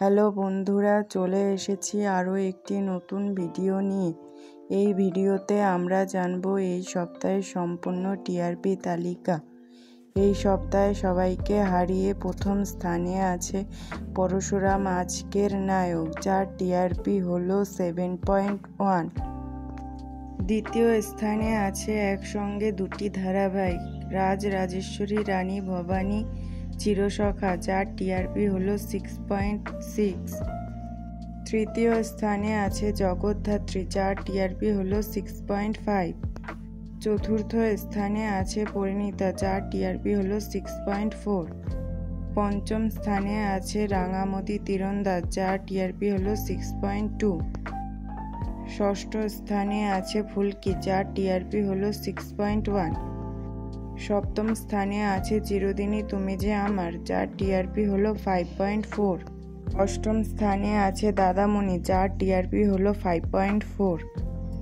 Hello বন্ধুরা, চলে এসেছি আরও একটি নতুন ভিডিও নিয়ে। এই ভিডিওতে আমরা জানব এই সপ্তাহের সম্পূর্ণ টিআরপি তালিকা। এই সপ্তাহে সবাইকে হারিয়ে প্রথম স্থানে আছে পরশুরাম আজকের নায়ক, যার টিআরপি হলো 7.1। দ্বিতীয় স্থানে আছে একসঙ্গে দুটি ধারাবাহিক, রাজ রাজেশ্বরী রানী ভবানী চিরসখা, যার টিআরপি হলো 6.6। তৃতীয় স্থানে আছে জগদ্ধাত্রী, যার টিআরপি হলো 6.5। চতুর্থ স্থানে আছে পরিণীতা, যার টিআরপি হলো 6.4। পঞ্চম স্থানে আছে রাঙামতি তীরন্দাজ, যার টিআরপি হলো 6.2। ষষ্ঠ স্থানে আছে ফুলকি, যার টিআরপি হলো 6.1। সপ্তম স্থানে আছে চিরদিনই তুমি যে আমার, যার টিআরপি হলো 5.4। অষ্টম স্থানে আছে দাদামণি, যার টিআরপি হলো 5.4।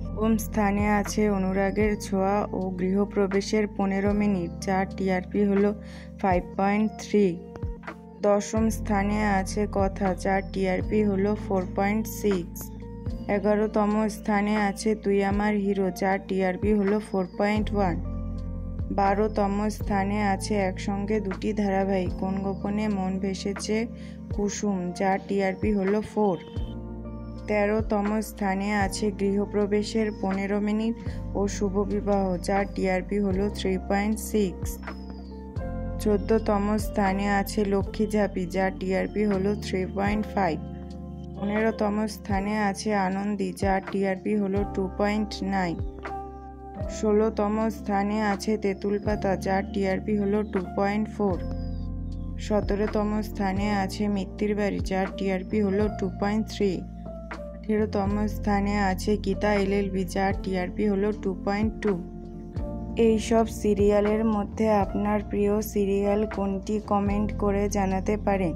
নবম স্থানে আছে অনুরাগের ছোঁয়া ও গৃহপ্রবেশের 15 মিনিট, যার টিআরপি হলো 5.3। দশম স্থানে আছে কথা, যার টিআরপি হলো 4.6। 11তম স্থানে আছে তুই আমার হিরো, যার টিআরপি হলো 4.1। 12তম স্থানে আছে একসঙ্গে দুটি ধারাবাহিক, কোন গোপনে মন ভেসেছে কুসুম, যার টিআরপি হলো 4। 13তম স্থানে আছে গৃহপ্রবেশের 15 মিনিট ও শুভ বিবাহ, যার টিআরপি হলো 3.6। 14তম স্থানে আছে লক্ষ্মী ঝাঁপি, যার টিআরপি হলো 3.5। 15তম স্থানে আছে আনন্দী, যার টিআরপি হলো 2.9। 16তম স্থানে আছে তেঁতুল পাতা, যার টিআরপি হলো 2.4। 17তম স্থানে আছে মিত্তির বাড়ি, যার টিআরপি হলো 2.3। 18তম স্থানে আছে গীতা এলএলবি, যার টিআরপি হলো 2.2। এই সব সিরিয়ালের মধ্যে আপনার প্রিয় সিরিয়াল কোনটি কমেন্ট করে জানাতে পারেন।